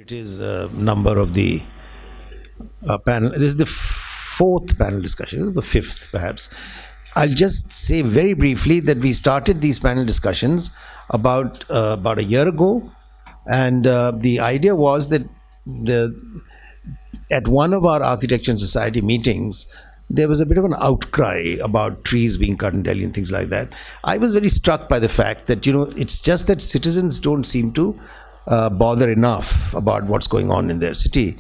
It is a number of the panel. This is the fourth panel discussion, the fifth perhaps. I'll just say very briefly that we started these panel discussions about a year ago, and the idea was that at one of our Architecture and Society meetings, there was a bit of an outcry about trees being cut in Delhi and things like that. I was very struck by the fact that, it's just that citizens don't seem to bother enough about what's going on in their city.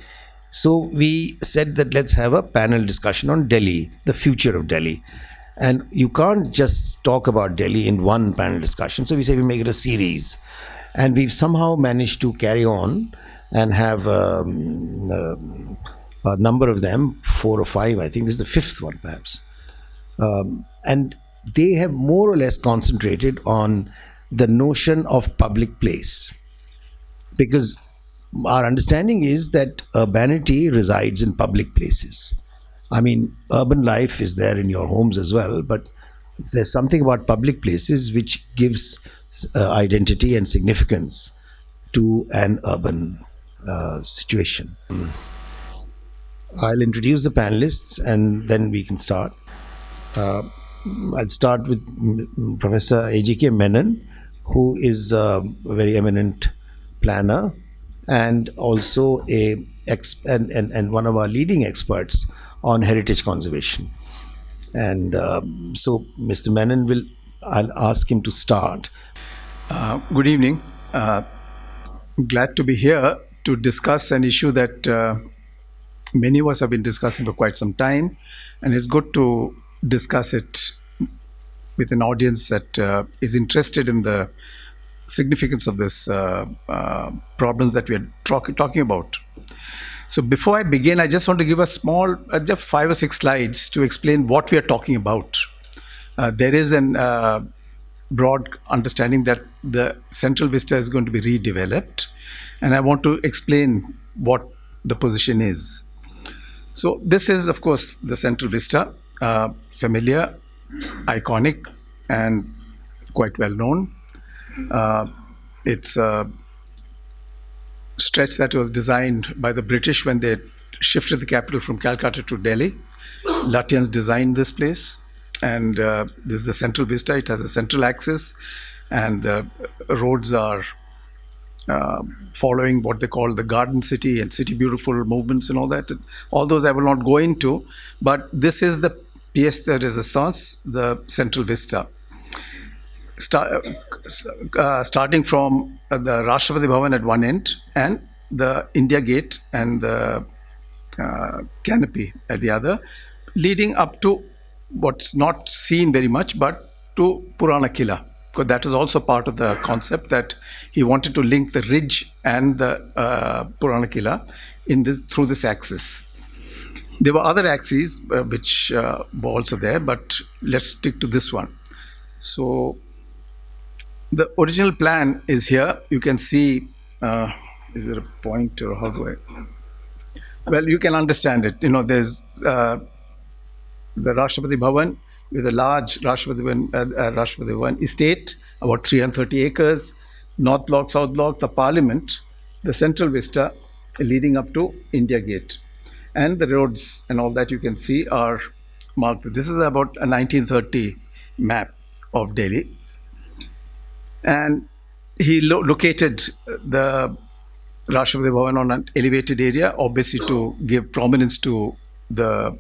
So we said that let's have a panel discussion on Delhi, the future of Delhi. And you can't just talk about Delhi in one panel discussion. So we said we make it a series. And we've somehow managed to carry on and have a number of them, 4 or 5, I think. This is the fifth one, perhaps. And they have more or less concentrated on the notion of public place. Because our understanding is that urbanity resides in public places. I mean, urban life is there in your homes as well, but there's something about public places which gives identity and significance to an urban situation. I'll introduce the panelists and then we can start. I'll start with Professor A.G.K. Menon, who is a very eminent planner and also and one of our leading experts on heritage conservation. And so Mr. Menon I'll ask him to start. Good evening. Glad to be here to discuss an issue that many of us have been discussing for quite some time, and it's good to discuss it with an audience that is interested in the significance of this problems that we are talking about. So before I begin, I just want to give a small, just 5 or 6 slides to explain what we are talking about. There is an broad understanding that the Central Vista is going to be redeveloped, and I want to explain what the position is. So this is, of course, the Central Vista, familiar, iconic, and quite well known. It's a stretch that was designed by the British when they shifted the capital from Calcutta to Delhi. Lutyens designed this place, and this is the Central Vista. It has a central axis, and the roads are following what they call the Garden City and City Beautiful movements and all that. All those I will not go into, but this is the pièce de résistance, the Central Vista. Starting from the Rashtrapati Bhavan at one end and the India Gate and the canopy at the other, leading up to what's not seen very much, but to Purana Killa, because that is also part of the concept that he wanted to link the ridge and the Purana Killa through this axis. There were other axes which were also there, but let's stick to this one. So the original plan is here. You can see, is there a point or how do I? Well, you can understand it. There's the Rashtrapati Bhavan with a large Rashtrapati Bhavan estate, about 330 acres, North Block, South Block, the Parliament, the Central Vista leading up to India Gate. And the roads and all that you can see are marked. This is about a 1930 map of Delhi. And he located the Rashtrapati Bhavan on an elevated area, obviously to give prominence to the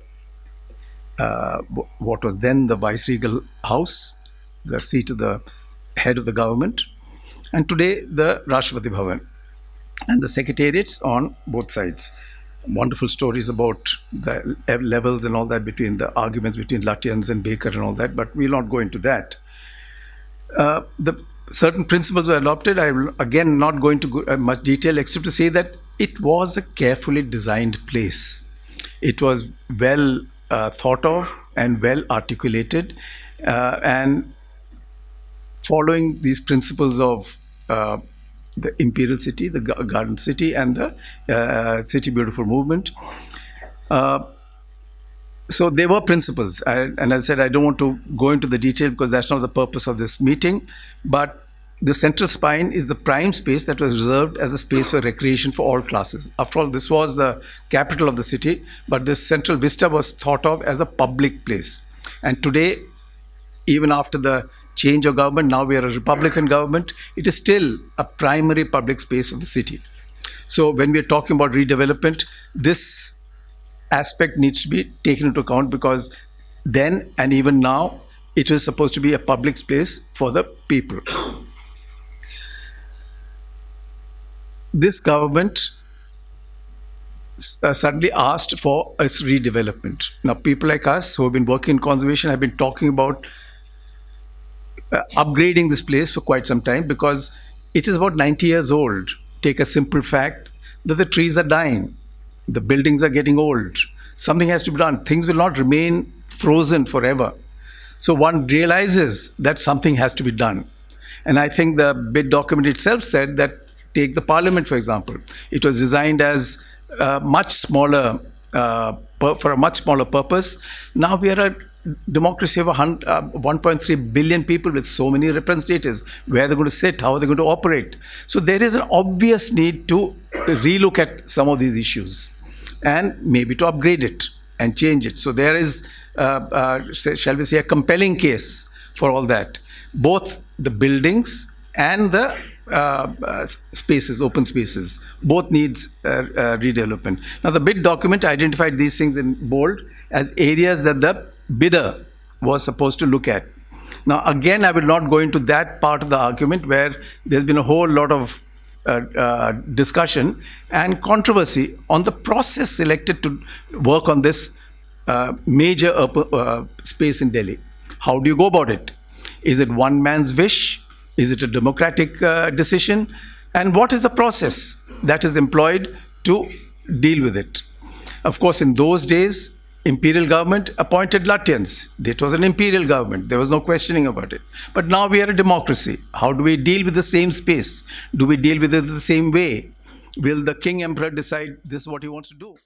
what was then the Viceregal House, the seat of the head of the government, and today the Rashtrapati Bhavan, and the secretariats on both sides. Wonderful stories about the levels and all that between the arguments between Lutyens and Baker and all that, but we'll not go into that. The certain principles were adopted. I will again not go into much detail except to say that it was a carefully designed place. It was well thought of and well articulated, and following these principles of the Imperial City, the Garden City, and the City Beautiful movement. So there were principles, and as I said, I don't want to go into the detail because that's not the purpose of this meeting, but the central spine is the prime space that was reserved as a space for recreation for all classes. After all, this was the capital of the city, but this central vista was thought of as a public place. And today, even after the change of government, now we are a Republican government, it is still a primary public space of the city. So when we are talking about redevelopment, this aspect needs to be taken into account, because then and even now, it is supposed to be a public space for the people. This government suddenly asked for a redevelopment. Now, people like us who have been working in conservation have been talking about upgrading this place for quite some time, because it is about 90 years old. Take a simple fact that the trees are dying, the buildings are getting old. Something has to be done. Things will not remain frozen forever. So one realizes that something has to be done. And I think the bid document itself said that, take the parliament, for example. It was designed as much smaller, for a much smaller purpose. Now we are a democracy of 1.3 billion people with so many representatives. Where they're going to sit, how are they going to operate? So there is an obvious need to relook at some of these issues and maybe to upgrade it and change it. So there is, shall we say, a compelling case for all that. Both the buildings and the spaces, open spaces, both needs redevelopment. Now, the bid document identified these things in bold as areas that the bidder was supposed to look at. Now, again, I will not go into that part of the argument where there's been a whole lot of discussion and controversy on the process selected to work on this major space in Delhi. How do you go about it? Is it one man's wish? Is it a democratic decision? And what is the process that is employed to deal with it? Of course, in those days, imperial government appointed Lutyens. It was an imperial government. There was no questioning about it. But now we are a democracy. How do we deal with the same space? Do we deal with it the same way? Will the king emperor decide this is what he wants to do?